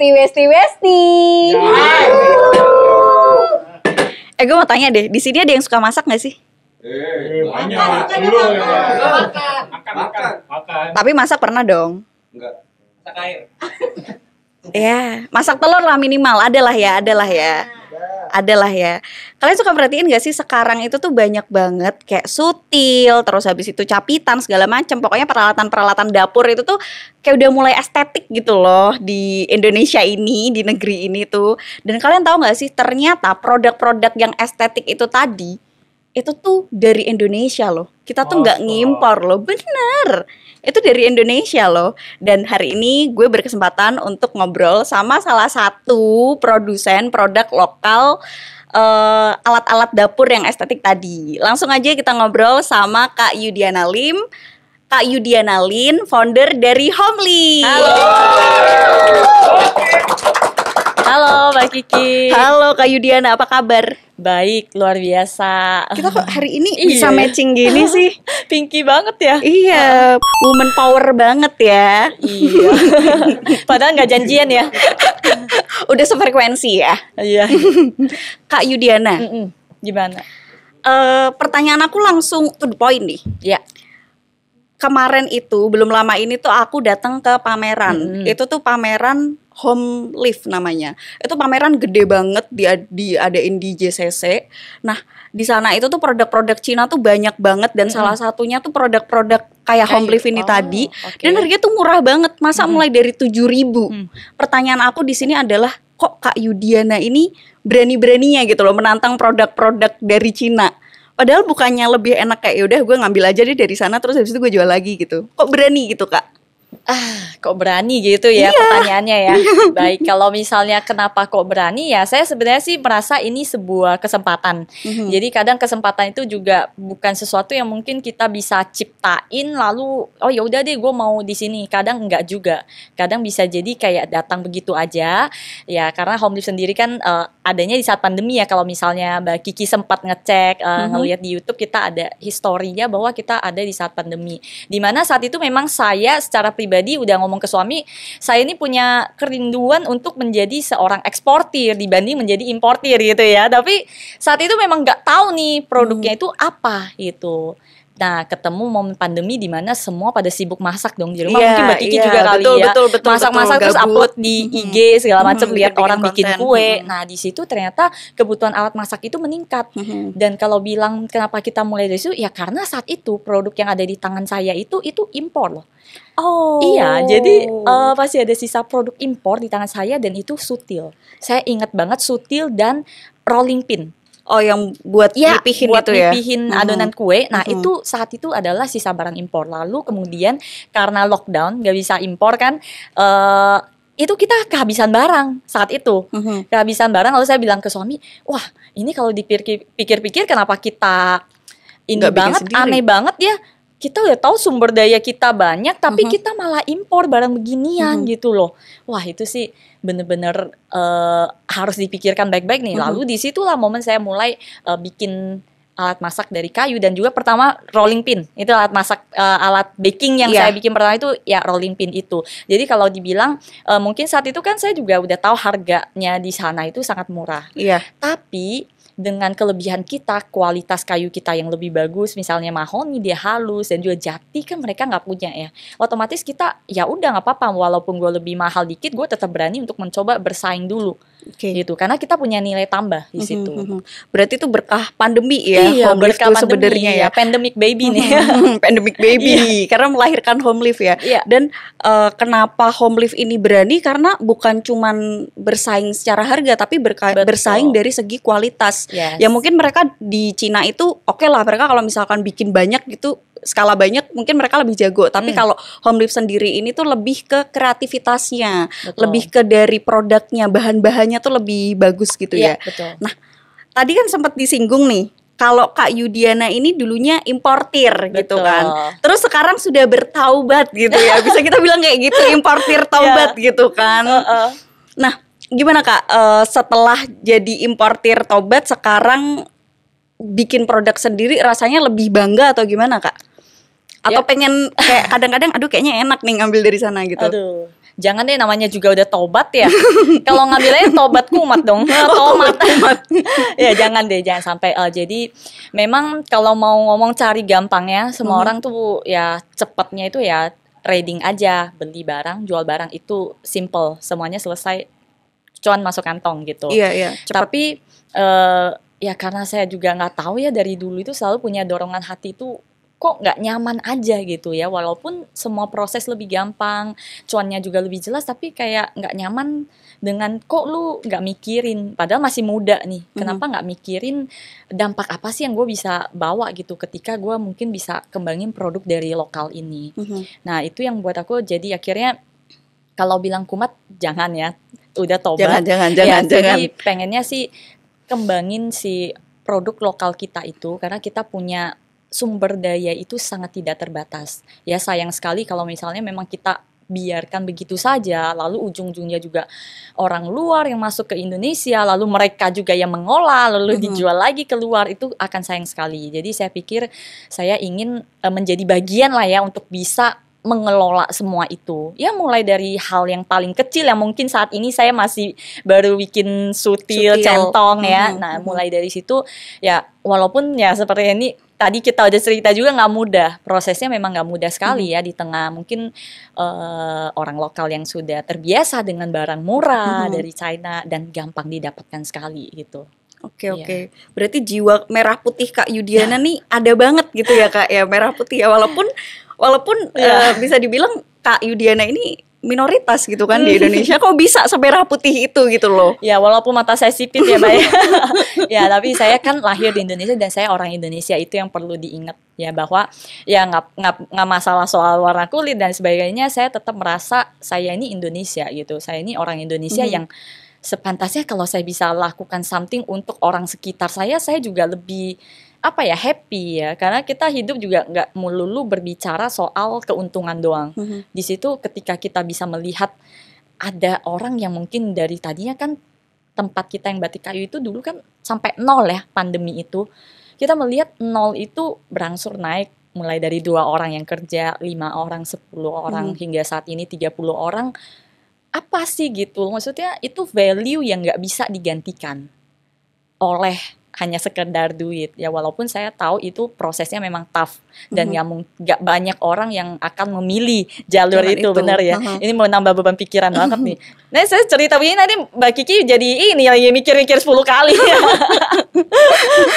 Westi. Gue mau tanya deh, di sini ada yang suka masak nggak sih? Banyak. Makan. Tapi masak pernah dong? Enggak. Masak air. Ya, masak telur lah minimal, adalah ya. Kalian suka perhatiin gak sih sekarang itu tuh banyak banget kayak sutil, terus habis itu capitan segala macam. Pokoknya peralatan-peralatan dapur itu tuh kayak udah mulai estetik gitu loh di Indonesia ini, di negeri ini tuh. Dan kalian tahu gak sih ternyata produk-produk yang estetik itu tadi itu tuh dari Indonesia loh. Kita tuh nggak ngimpor loh, bener. Itu dari Indonesia loh. Dan hari ini gue berkesempatan untuk ngobrol sama salah satu produsen produk lokal alat-alat dapur yang estetik tadi. Langsung aja kita ngobrol sama Kak Yudiana Lim. Kak Yudiana Lin, founder dari Homely. Halo Mbak Kiki. Halo Kak Yudiana, apa kabar? Baik, luar biasa. Kita kok hari ini bisa matching gini sih? Pinky banget ya. Iya, woman power banget ya. Iya. Padahal nggak janjian ya. Udah sefrekuensi ya. Iya. Kak Yudiana, Gimana? pertanyaan aku langsung to the point nih. Ya. Kemarin itu belum lama ini tuh aku datang ke pameran. Itu tuh pameran Home Lift namanya. Itu pameran gede banget diadain di JCC. Nah, di sana itu tuh produk-produk Cina tuh banyak banget dan salah satunya tuh produk-produk kayak Home Lift ini tadi. Okay. Dan harganya tuh murah banget. Masa mulai dari 7.000. Pertanyaan aku di sini adalah kok Kak Yudiana ini berani-beraninya gitu loh menantang produk-produk dari Cina. Padahal bukannya lebih enak kayak yaudah gue ngambil aja deh dari sana terus habis itu gue jual lagi gitu. Kok berani gitu Kak? Kok berani gitu ya pertanyaannya ya. Baik, kalau misalnya kenapa kok berani ya, saya sebenarnya sih merasa ini sebuah kesempatan. Jadi kadang kesempatan itu juga bukan sesuatu yang mungkin kita bisa ciptain lalu oh ya udah deh gue mau di sini. Kadang enggak juga. Kadang bisa jadi kayak datang begitu aja. Ya karena Home Lift sendiri kan adanya di saat pandemi ya. Kalau misalnya Mbak Kiki sempat ngecek ngelihat di YouTube kita ada historinya bahwa kita ada di saat pandemi. Dimana saat itu memang saya secara pribadi udah ngomong ke suami, saya ini punya kerinduan untuk menjadi seorang eksportir dibanding menjadi importir gitu ya. Tapi saat itu memang nggak tahu nih produknya itu apa gitu. Nah, ketemu momen pandemi di mana semua pada sibuk masak dong di rumah. Mungkin Mbak Kiki juga kali ya. Masak-masak terus upload di IG segala macam, lihat orang bikin kue. Nah, di situ ternyata kebutuhan alat masak itu meningkat. Dan kalau bilang kenapa kita mulai dari situ, ya karena saat itu produk yang ada di tangan saya itu impor loh. Iya, jadi pasti ada sisa produk impor di tangan saya dan itu sutil. Saya ingat banget sutil dan rolling pin. Oh, yang buat nipihin gitu ya? Nipihin adonan kue. Nah, itu saat itu adalah sisa barang impor. Lalu kemudian karena lockdown, gak bisa impor kan, itu kita kehabisan barang saat itu. Kehabisan barang, lalu saya bilang ke suami, wah ini kalau dipikir-pikir kenapa kita ini banget, aneh banget ya. Kita udah tahu sumber daya kita banyak, tapi kita malah impor barang beginian gitu loh. Wah itu sih bener-bener harus dipikirkan baik-baik nih. Lalu disitulah momen saya mulai bikin alat masak dari kayu dan juga pertama rolling pin. Itu alat masak, alat baking yang saya bikin pertama itu ya rolling pin itu. Jadi kalau dibilang mungkin saat itu kan saya juga udah tahu harganya di sana itu sangat murah. Tapi dengan kelebihan kita, kualitas kayu kita yang lebih bagus, misalnya mahoni dia halus dan juga jati kan mereka nggak punya ya. Otomatis kita ya udah nggak apa-apa, walaupun gue lebih mahal dikit, gue tetap berani untuk mencoba bersaing dulu. Gitu, karena kita punya nilai tambah di situ. Berarti itu berkah pandemi ya. Iya, berkah pandemi sebenarnya ya. Pandemic baby nih. Pandemic baby, karena melahirkan Home Lift ya. Dan kenapa Home Lift ini berani? Karena bukan cuman bersaing secara harga, tapi bersaing dari segi kualitas. Ya mungkin mereka di Cina itu oke lah, mereka kalau misalkan bikin banyak gitu, skala banyak mungkin mereka lebih jago. Tapi kalau Home Lift sendiri ini tuh lebih ke kreativitasnya, lebih ke dari produknya, bahan-bahannya tuh lebih bagus gitu ya. Nah, tadi kan sempat disinggung nih, kalau Kak Yudiana ini dulunya importir gitu kan. Terus sekarang sudah bertaubat gitu ya. Bisa kita bilang kayak gitu, importir taubat gitu kan. Nah, gimana Kak, setelah jadi importir taubat sekarang bikin produk sendiri rasanya lebih bangga atau gimana Kak? Atau pengen kayak kadang-kadang aduh kayaknya enak nih ngambil dari sana gitu. jangan deh, namanya juga udah tobat ya. Kalau ngambilnya tobat kumat dong, tomat. Ya jangan deh, jangan sampai. Jadi memang kalau mau ngomong cari gampangnya, semua orang tuh ya cepatnya itu ya trading aja, beli barang, jual barang, itu simple, semuanya selesai, cuan masuk kantong gitu. Iya, Tapi ya karena saya juga nggak tahu ya, dari dulu itu selalu punya dorongan hati itu kok nggak nyaman aja gitu ya, walaupun semua proses lebih gampang, cuannya juga lebih jelas, tapi kayak nggak nyaman dengan kok lu nggak mikirin, padahal masih muda nih, kenapa nggak mikirin dampak apa sih yang gue bisa bawa gitu ketika gue mungkin bisa kembangin produk dari lokal ini. Nah itu yang buat aku jadi akhirnya kalau bilang kumat jangan ya, udah tobat. Jangan. Jadi pengennya sih kembangin si produk lokal kita itu, karena kita punya sumber daya itu sangat tidak terbatas. Ya sayang sekali kalau misalnya memang kita biarkan begitu saja, lalu ujung-ujungnya juga orang luar yang masuk ke Indonesia, lalu mereka juga yang mengolah, lalu dijual lagi keluar, itu akan sayang sekali. Jadi saya pikir saya ingin menjadi bagian lah ya untuk bisa mengelola semua itu. Ya mulai dari hal yang paling kecil yang mungkin saat ini saya masih baru bikin sutil. Centong ya. Nah mulai dari situ ya, walaupun ya seperti ini tadi kita udah cerita juga nggak mudah, prosesnya memang nggak mudah sekali ya, di tengah mungkin orang lokal yang sudah terbiasa dengan barang murah dari China dan gampang didapatkan sekali gitu. Oke. Berarti jiwa merah putih Kak Yudiana nih ada banget gitu ya Kak ya, merah putih ya, walaupun bisa dibilang Kak Yudiana ini minoritas gitu kan di Indonesia, kok bisa sampai merah putih itu gitu loh. Ya walaupun mata saya sipit ya Mbak ya, tapi saya kan lahir di Indonesia dan saya orang Indonesia, itu yang perlu diingat ya, bahwa ya nggak masalah soal warna kulit dan sebagainya, saya tetap merasa saya ini Indonesia gitu, saya ini orang Indonesia yang sepantasnya kalau saya bisa lakukan something untuk orang sekitar saya juga lebih happy ya, karena kita hidup juga nggak melulu berbicara soal keuntungan doang. Di situ ketika kita bisa melihat ada orang yang mungkin dari tadinya kan tempat kita yang batik kayu itu dulu kan sampai 0 ya, pandemi itu kita melihat 0 itu berangsur naik, mulai dari 2 orang yang kerja, 5 orang, 10 orang, hingga saat ini 30 orang. Apa sih gitu, maksudnya itu value yang nggak bisa digantikan oleh hanya sekedar duit ya, walaupun saya tahu itu prosesnya memang tough dan nggak banyak orang yang akan memilih jalur itu, benar ya. Ini mau nambah beban pikiran banget nih. Nah saya cerita begini nanti Mbak Kiki jadi ini lagi mikir-mikir 10 kali.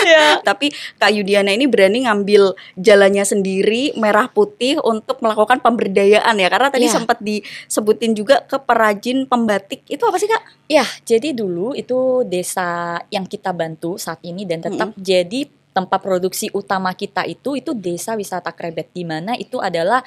Ya. Tapi Kak Yudiana ini berani ngambil jalannya sendiri merah putih untuk melakukan pemberdayaan ya, karena tadi sempat disebutin juga ke perajin pembatik, itu apa sih Kak? Ya, jadi dulu itu desa yang kita bantu saat ini dan tetap jadi tempat produksi utama kita itu desa wisata Krebet, di mana itu adalah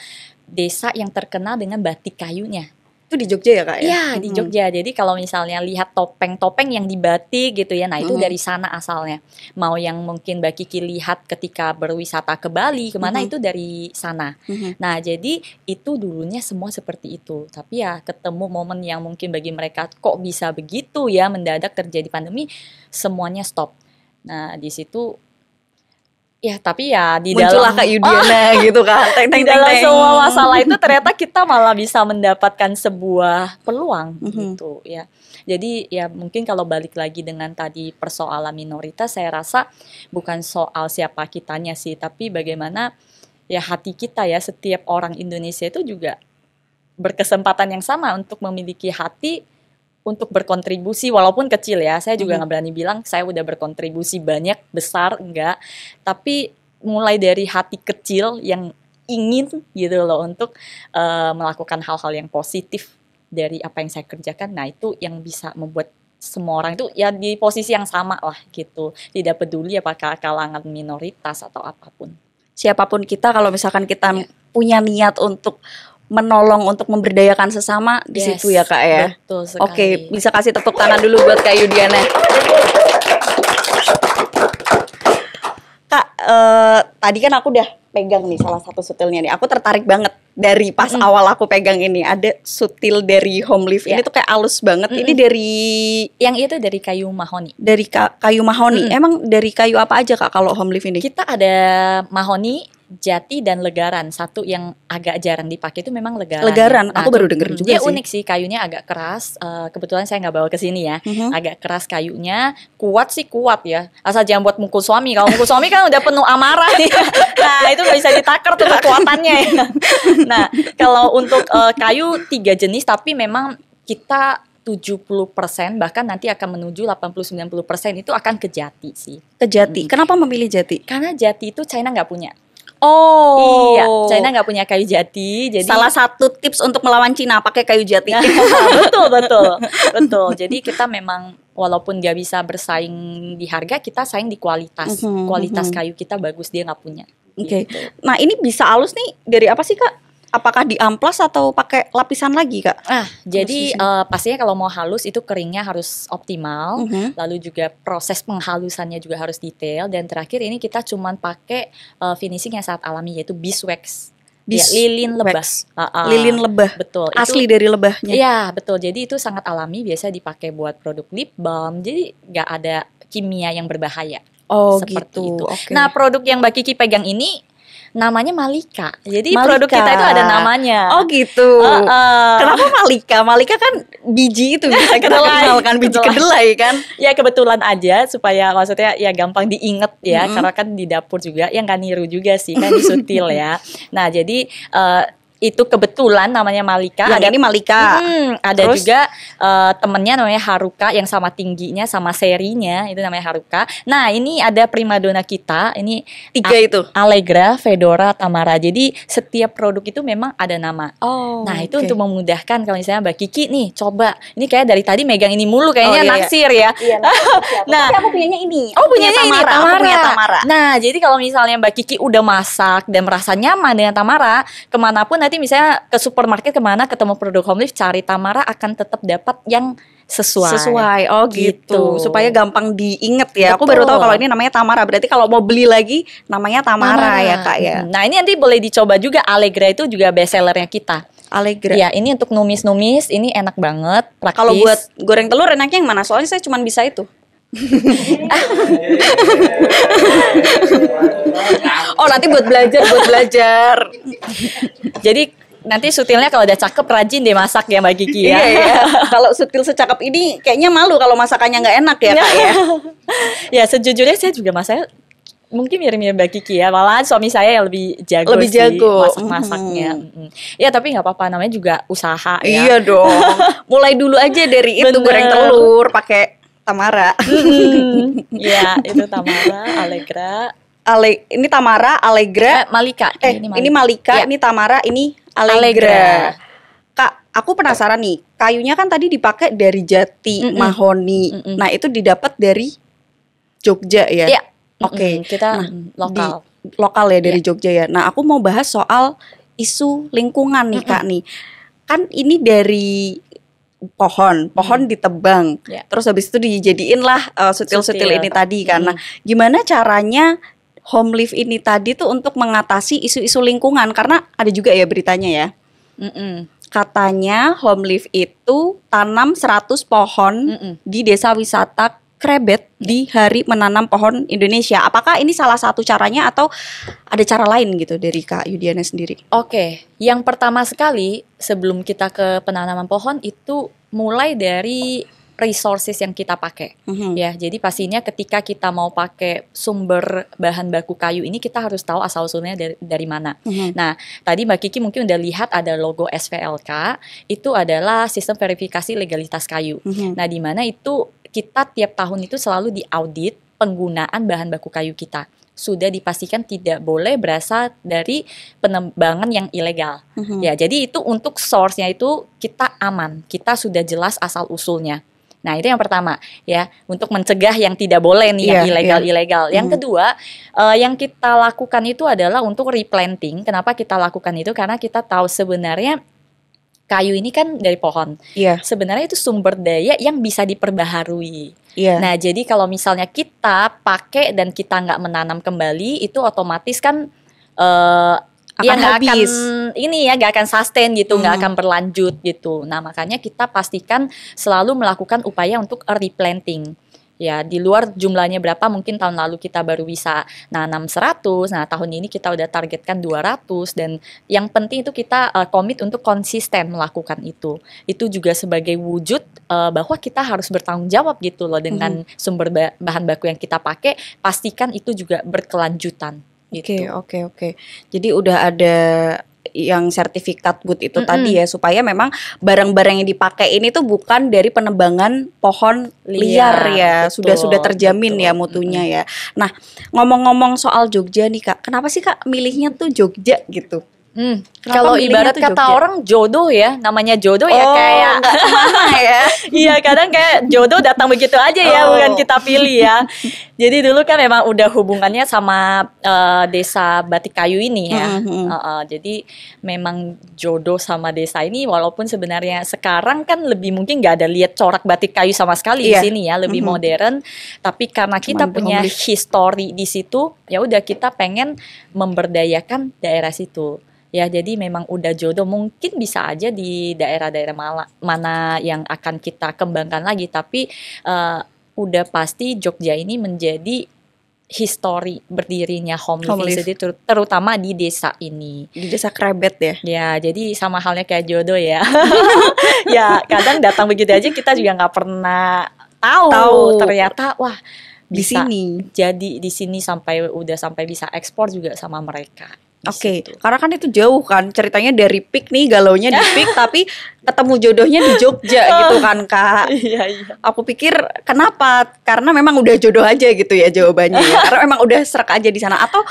desa yang terkenal dengan batik kayunya. Itu di Jogja ya Kak ya? Iya, di Jogja. Jadi kalau misalnya lihat topeng-topeng yang dibatik gitu ya, nah itu dari sana asalnya. Mau yang mungkin Mbak Kiki lihat ketika berwisata ke Bali, kemana itu dari sana. Nah jadi itu dulunya semua seperti itu. Tapi ya ketemu momen yang mungkin bagi mereka kok bisa begitu ya, mendadak terjadi pandemi, semuanya stop. Nah di situ ya, tapi ya di muncullah dalam Kak Yudiana gitu kan. Di dalam semua masalah itu ternyata kita malah bisa mendapatkan sebuah peluang gitu ya. Jadi ya mungkin kalau balik lagi dengan tadi persoalan minoritas, saya rasa bukan soal siapa kitanya sih, tapi bagaimana ya hati kita ya, setiap orang Indonesia itu juga berkesempatan yang sama untuk memiliki hati untuk berkontribusi walaupun kecil ya. Saya juga nggak berani bilang saya udah berkontribusi banyak, besar, enggak. Tapi mulai dari hati kecil yang ingin gitu loh untuk melakukan hal-hal yang positif dari apa yang saya kerjakan. Nah itu yang bisa membuat semua orang itu ya di posisi yang sama lah gitu. Tidak peduli apakah kalangan minoritas atau apapun. Siapapun kita, kalau misalkan kita punya niat untuk menolong, untuk memberdayakan sesama, di situ ya Kak ya. Betul sekali. Oke, bisa kasih tepuk tangan dulu buat Kak Yudiana. Kak, tadi kan aku udah pegang nih salah satu sutilnya nih. Aku tertarik banget dari pas awal aku pegang ini. Ada sutil dari Home Leaf. Ini tuh kayak halus banget. Ini dari yang itu dari kayu mahoni. Dari kayu mahoni. Emang dari kayu apa aja Kak kalau Home Leaf ini? Kita ada mahoni, jati dan legaran. Satu yang agak jarang dipakai itu memang legaran. Legaran, aku baru denger juga dia sih. Dia unik sih, kayunya agak keras. Kebetulan saya nggak bawa ke sini ya. Agak keras kayunya, kuat sih kuat ya. Asal jangan buat mukul suami. Kalau mukul suami kan udah penuh amarah nih. Nah itu nggak bisa ditakar tuh kekuatannya ya. Nah kalau untuk kayu 3 jenis, tapi memang kita 70% bahkan nanti akan menuju 80-90% itu akan ke jati sih. Ke jati. Kenapa memilih jati? Karena jati itu China nggak punya. Oh, iya, China nggak punya kayu jati. Jadi salah satu tips untuk melawan Cina pakai kayu jati. betul. Jadi kita memang walaupun nggak bisa bersaing di harga, kita saing di kualitas. Kualitas kayu kita bagus, dia nggak punya. Oke. Gitu. Nah ini bisa halus nih dari apa sih Kak? Apakah di amplas atau pakai lapisan lagi Kak? Jadi pastinya kalau mau halus itu keringnya harus optimal, lalu juga proses penghalusannya juga harus detail, dan terakhir ini kita cuman pakai finishing yang sangat alami yaitu beeswax. Lilin lebah. Lilin lebah. Betul. Asli dari lebahnya. Iya betul. Jadi itu sangat alami, biasa dipakai buat produk lip balm. Jadi nggak ada kimia yang berbahaya. Oh seperti gitu. Itu. Okay. Nah produk yang Mbak Kiki pegang ini namanya Malika. Jadi produk kita itu ada namanya. Oh gitu. Kenapa Malika? Malika kan biji itu bisa kita kenalkan, biji kedelai kan? Ya kebetulan aja supaya maksudnya ya gampang diinget ya, karena kan di dapur juga yang nggak niru juga sih kan disutil ya. Nah jadi itu kebetulan namanya Malika. Yang ini Malika. Ada terus, juga temennya namanya Haruka yang sama tingginya sama serinya itu namanya Haruka. Nah ini ada primadona kita ini 3 itu Allegra, Fedora, Tamara. Jadi setiap produk itu memang ada nama. Nah itu untuk memudahkan kalau misalnya Mbak Kiki nih coba ini kayak dari tadi megang ini mulu kayaknya naksir ya. Iya, nah tapi aku punyanya ini. Punyanya ini Tamara. Aku punya Tamara. Nah jadi kalau misalnya Mbak Kiki udah masak dan merasa nyaman dengan Tamara, kemanapun nanti misalnya ke supermarket kemana ketemu produk Home Leaf, cari Tamara akan tetap dapat yang sesuai. Oh gitu. Supaya gampang diinget ya. Betul. Aku baru tahu kalau ini namanya Tamara. Berarti kalau mau beli lagi namanya Tamara ya Kak ya. Nah ini nanti boleh dicoba juga. Allegra itu juga best sellernya kita. Allegra. Ya ini untuk numis-numis ini enak banget. Praktis. Kalau buat goreng telur enaknya yang mana? Soalnya saya cuma bisa itu. Oh nanti buat belajar. Jadi nanti sutilnya kalau udah cakep rajin deh masak ya Mbak Kiki ya. Iya. Kalau sutil secakep ini kayaknya malu kalau masakannya nggak enak ya Kak ya. Ya sejujurnya saya juga masaknya mungkin mirip-mirip Mbak Kiki ya. Malahan suami saya yang lebih jago masak-masaknya. Ya tapi nggak apa-apa, namanya juga usaha ya. Iya dong. Mulai dulu aja dari itu goreng telur pakai Tamara. Ya itu Tamara, Allegra. Ini Tamara, Allegra, Malika. Ini Malika, ya. Ini Tamara, ini Allegra. Kak, aku penasaran nih. Kayunya kan tadi dipakai dari jati, mahoni. Nah, itu didapat dari Jogja ya? Iya. Oke. Kita lokal. Lokal ya dari Jogja ya. Nah, aku mau bahas soal isu lingkungan nih Kak nih. Kan ini dari pohon ditebang, terus habis itu dijadiin lah sutil-sutil ini tadi kan. Nah, gimana caranya Home Leaf ini tadi tuh untuk mengatasi isu-isu lingkungan? Karena ada juga ya beritanya ya. Katanya Home Leaf itu tanam 100 pohon di desa wisata Krebet di hari menanam pohon Indonesia. Apakah ini salah satu caranya atau ada cara lain gitu dari Kak Yudiana sendiri? Oke, yang pertama sekali sebelum kita ke penanaman pohon itu mulai dari resources yang kita pakai. Ya, jadi pastinya ketika kita mau pakai sumber bahan baku kayu ini kita harus tahu asal usulnya dari mana. Nah, tadi Mbak Kiki mungkin udah lihat ada logo SVLK, itu adalah sistem verifikasi legalitas kayu. Nah, di mana itu kita tiap tahun itu selalu diaudit penggunaan bahan baku kayu kita. Sudah dipastikan tidak boleh berasal dari penebangan yang ilegal. Ya, jadi itu untuk source-nya itu kita aman. Kita sudah jelas asal usulnya. Nah, itu yang pertama ya, untuk mencegah yang tidak boleh nih yang ilegal-ilegal. Yang kedua, yang kita lakukan itu adalah untuk replanting. Kenapa kita lakukan itu? Karena kita tahu sebenarnya kayu ini kan dari pohon. Sebenarnya itu sumber daya yang bisa diperbaharui. Nah, jadi kalau misalnya kita pakai dan kita nggak menanam kembali, itu otomatis kan nggak akan sustain gitu, nggak akan berlanjut gitu. Nah, makanya kita pastikan selalu melakukan upaya untuk replanting. Ya, di luar jumlahnya berapa, mungkin tahun lalu kita baru bisa nanam 100, nah tahun ini kita udah targetkan 200, dan yang penting itu kita komit untuk konsisten melakukan itu. Itu juga sebagai wujud bahwa kita harus bertanggung jawab gitu loh dengan sumber bahan baku yang kita pakai, pastikan itu juga berkelanjutan gitu. Oke. Jadi udah ada yang sertifikat good itu tadi ya, supaya memang barang-barang yang dipakai ini tuh bukan dari penebangan pohon liar ya, sudah terjamin ya mutunya ya. Nah, ngomong-ngomong soal Jogja nih Kak, kenapa sih Kak milihnya tuh Jogja gitu? Kalau ibarat kata orang jodoh ya, namanya jodoh ya kayak nggak kemana ya. Iya, kadang kayak jodoh datang begitu aja ya, bukan kita pilih ya. Jadi dulu kan memang udah hubungannya sama desa Batik Kayu ini ya. Jadi memang jodoh sama desa ini, walaupun sebenarnya sekarang kan lebih mungkin nggak ada lihat corak batik kayu sama sekali di sini ya, lebih modern. Tapi karena kita punya history di situ, ya udah kita pengen memberdayakan daerah situ. Ya, jadi memang udah jodoh. Mungkin bisa aja di daerah-daerah mana yang akan kita kembangkan lagi, tapi udah pasti Jogja ini menjadi histori berdirinya home living, jadi terutama di desa ini, di desa Krebet ya. Ya, jadi sama halnya kayak jodoh ya. Ya, kadang datang begitu aja kita juga nggak pernah tahu ternyata wah di sini jadi di sini sampai bisa ekspor juga sama mereka. Oke, karena kan itu jauh kan ceritanya, dari Pik nih, galaunya di Pik tapi ketemu jodohnya di Jogja gitu kan Kak. Iya. Aku pikir kenapa? Karena memang udah jodoh aja gitu ya jawabannya ya. Karena memang udah serak aja di sana, atau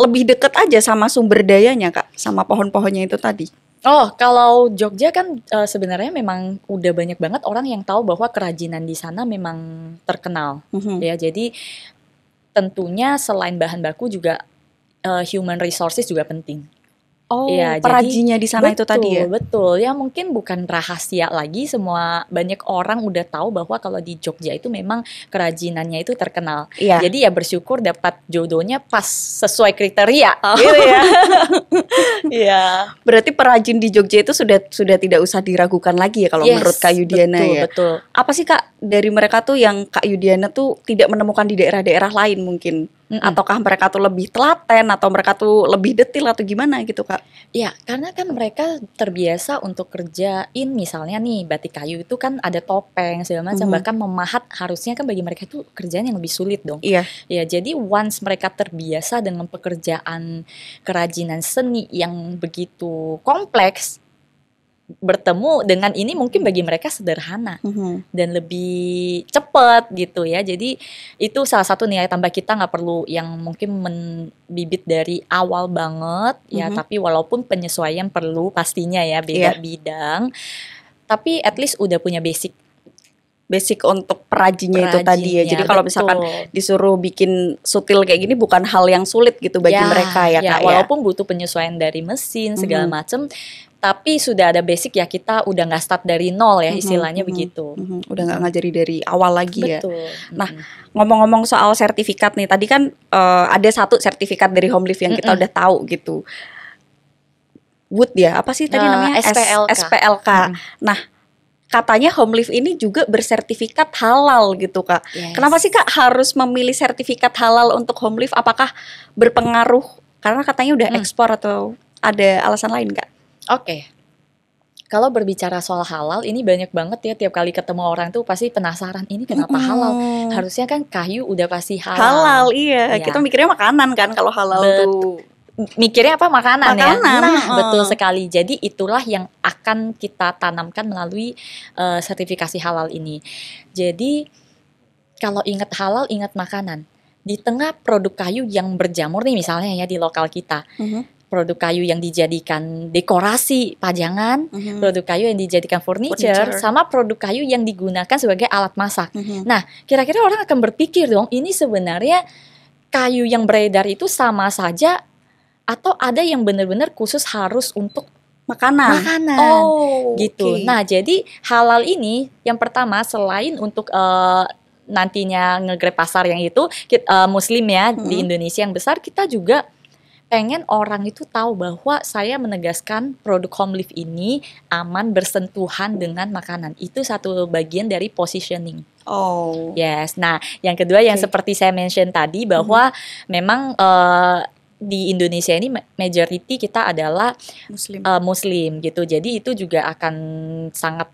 lebih deket aja sama sumber dayanya Kak, sama pohon-pohonnya itu tadi. Oh, kalau Jogja kan sebenarnya memang udah banyak banget orang yang tahu bahwa kerajinan di sana memang terkenal. Ya, jadi tentunya selain bahan baku juga human resources juga penting. Oh, ya, perajinya di sana itu tadi ya? Betul, ya mungkin bukan rahasia lagi, banyak orang udah tahu bahwa kalau di Jogja itu memang kerajinannya itu terkenal. Iya. Jadi ya bersyukur dapat jodohnya pas sesuai kriteria, gitu ya. Iya. Berarti perajin di Jogja itu sudah tidak usah diragukan lagi ya kalau menurut Kak Yudiana ya? Betul. Apa sih Kak dari mereka tuh yang Kak Yudiana tuh tidak menemukan di daerah-daerah lain mungkin? Ataukah mereka tuh lebih telaten, atau mereka tuh lebih detil, atau gimana gitu Kak? Ya, karena kan mereka terbiasa untuk kerjain misalnya nih batik kayu itu kan ada topeng segala macam, bahkan memahat harusnya kan bagi mereka itu kerjaan yang lebih sulit dong. Iya. Ya, jadi once mereka terbiasa dengan pekerjaan kerajinan seni yang begitu kompleks, bertemu dengan ini mungkin bagi mereka sederhana dan lebih cepat gitu ya. Jadi itu salah satu nilai tambah, kita nggak perlu yang mungkin membibit dari awal banget ya, tapi walaupun penyesuaian perlu pastinya ya, beda bidang, tapi at least udah punya basic untuk perajinnya itu tadi ya. Jadi kalau misalkan disuruh bikin sutil kayak gini bukan hal yang sulit gitu bagi mereka ya Kak. Walaupun butuh penyesuaian dari mesin segala macam, tapi sudah ada basic ya, kita udah nggak start dari nol ya, istilahnya begitu. Udah nggak ngajari dari awal lagi. Betul. Ya. Nah, ngomong-ngomong soal sertifikat nih, tadi kan ada satu sertifikat dari Home Live yang kita udah tahu gitu. Wood ya, apa sih tadi namanya? SPLK. Nah, katanya Home Live ini juga bersertifikat halal gitu Kak. Kenapa sih Kak harus memilih sertifikat halal untuk Home Live? Apakah berpengaruh karena katanya udah ekspor, atau ada alasan lain Kak? Oke. Kalau berbicara soal halal, ini banyak banget ya, tiap kali ketemu orang tuh pasti penasaran, ini kenapa halal? Harusnya kan kayu udah pasti halal. Halal, iya. Kita mikirnya makanan kan kalau halal tuh. Mikirnya apa? Makanan ya? Nah, betul sekali. Jadi itulah yang akan kita tanamkan melalui sertifikasi halal ini. Jadi kalau ingat halal, ingat makanan. Di tengah produk kayu yang berjamur nih misalnya ya di lokal kita, produk kayu yang dijadikan dekorasi pajangan, produk kayu yang dijadikan furniture, sama produk kayu yang digunakan sebagai alat masak. Nah, kira-kira orang akan berpikir dong, ini sebenarnya kayu yang beredar itu sama saja, atau ada yang benar-benar khusus harus untuk makanan. Gitu. Nah, jadi halal ini yang pertama, selain untuk nantinya nge-grab pasar yang itu Muslim ya di Indonesia yang besar, kita juga pengen orang itu tahu bahwa saya menegaskan produk home lift ini aman bersentuhan dengan makanan. Itu satu bagian dari positioning. Oh. Yes. Nah, yang kedua yang seperti saya mention tadi bahwa memang di Indonesia ini majority kita adalah Muslim gitu. Jadi itu juga akan sangat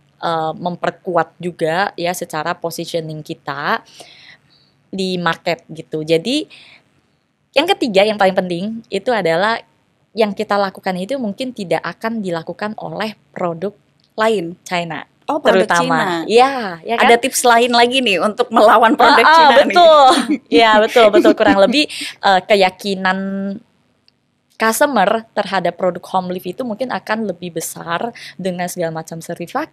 memperkuat juga ya secara positioning kita di market gitu. Jadi yang ketiga yang paling penting itu adalah yang kita lakukan itu mungkin tidak akan dilakukan oleh produk lain China. Oh, produk terutama. Cina. Ya kan? Ada tips lain lagi nih untuk melawan produk Cina betul. Ya, betul kurang lebih keyakinan customer terhadap produk home lift itu mungkin akan lebih besar dengan segala macam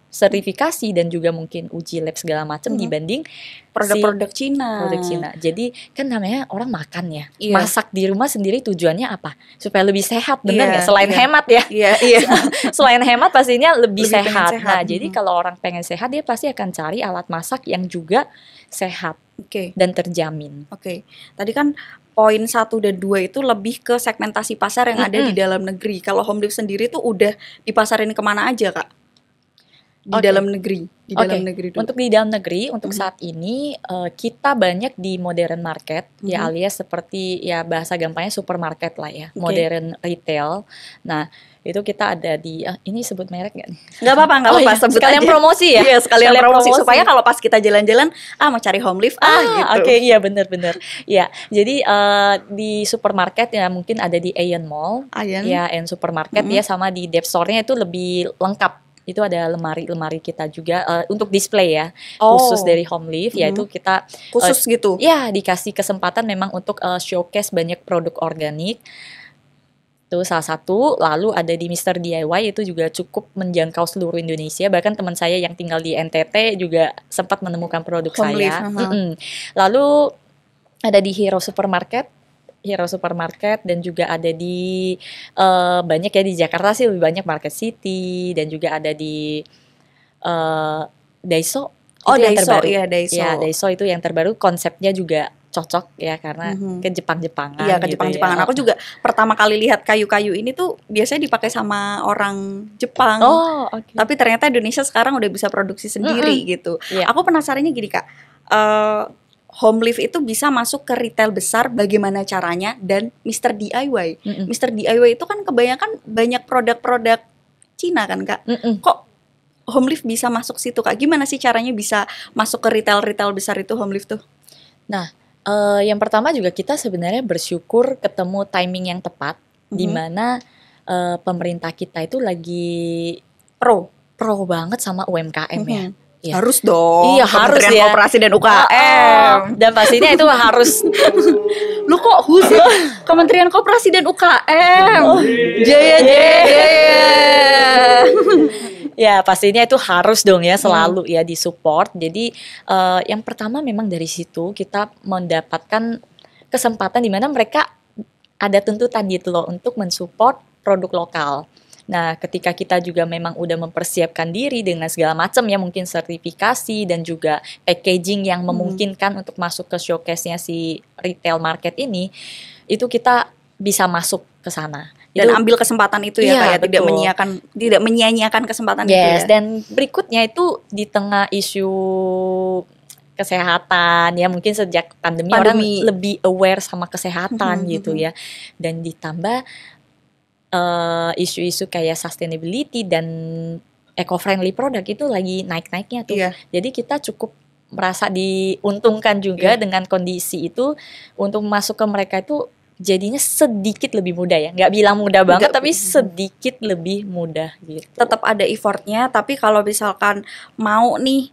sertifikasi dan juga mungkin uji lab segala macam dibanding produk-produk Cina. Produk Cina. Jadi kan namanya orang makan ya. Masak di rumah sendiri tujuannya apa? Supaya lebih sehat, benar nggak? Selain hemat ya. Iya. Selain hemat pastinya lebih sehat. sehat. Nah, jadi kalau orang pengen sehat dia pasti akan cari alat masak yang juga sehat. Dan terjamin. Tadi kan poin 1 dan 2 itu lebih ke segmentasi pasar yang ada di dalam negeri. Kalau home lift sendiri tuh udah dipasarin kemana aja, Kak? Di dalam negeri. Dalam negeri dulu. Untuk di dalam negeri, untuk saat ini kita banyak di modern market, ya alias seperti ya bahasa gampangnya supermarket lah ya, modern retail. Nah, itu kita ada di ini sebut merek nggak nih? Nggak apa-apa, sebut sekalian aja. Promosi ya. Iya, sekalian promosi supaya kalau pas kita jalan-jalan mau cari home lift gitu. Iya benar. Ya, jadi di supermarket ya mungkin ada di Aeon Mall, ya Aeon Supermarket ya, sama di Dep Store-nya itu lebih lengkap. Itu ada lemari kita juga untuk display ya, khusus dari home lift, yaitu kita khusus gitu. Ya, dikasih kesempatan memang untuk showcase banyak produk organik. Itu salah satu. Lalu ada di Mr. DIY, itu juga cukup menjangkau seluruh Indonesia. Bahkan teman saya yang tinggal di NTT juga sempat menemukan produk home saya. Lalu ada di Hero Supermarket dan juga ada di banyak ya di Jakarta sih lebih banyak Market City, dan juga ada di Daiso. Daiso. Ya, Daiso itu yang terbaru, konsepnya juga cocok ya karena ke Jepang-Jepangan. Iya, ke Jepang-Jepangan. Aku juga pertama kali lihat kayu-kayu ini tuh biasanya dipakai sama orang Jepang. Tapi ternyata Indonesia sekarang udah bisa produksi sendiri gitu. Aku penasarannya gini, Kak. Home lift itu bisa masuk ke retail besar, bagaimana caranya? Dan Mr. DIY. Mr. DIY itu kan kebanyakan banyak produk-produk Cina kan, Kak? Kok home lift bisa masuk situ, Kak? Gimana sih caranya bisa masuk ke retail-retail besar itu home lift tuh? Nah, yang pertama juga kita sebenarnya bersyukur ketemu timing yang tepat, di mana pemerintah kita itu lagi pro banget sama UMKM ya. Ya. Harus dong. Iya, harus ya. Koperasi dan UKM. Dan pastinya itu harus. Lu kok khusus Kementerian Koperasi dan UKM. Jaya. Ya, pastinya itu harus dong ya, selalu ya disupport. Jadi yang pertama memang dari situ kita mendapatkan kesempatan di mana mereka ada tuntutan gitu loh untuk mensupport produk lokal. Nah, ketika kita juga memang udah mempersiapkan diri dengan segala macam ya, mungkin sertifikasi dan juga packaging yang memungkinkan untuk masuk ke showcase-nya si retail market ini, itu kita bisa masuk ke sana. Dan ambil kesempatan itu ya, kayak tidak menyia-nyiakan kesempatan itu ya. Dan berikutnya itu di tengah isu kesehatan ya, mungkin sejak pandemi orang lebih aware sama kesehatan gitu ya. Dan ditambah isu-isu kayak sustainability dan eco-friendly product itu lagi naik-naiknya tuh. Jadi kita cukup merasa diuntungkan juga dengan kondisi itu untuk masuk ke mereka itu jadinya sedikit lebih mudah ya. Nggak bilang mudah banget, tapi sedikit lebih mudah gitu. Tetap ada effortnya, tapi kalau misalkan mau nih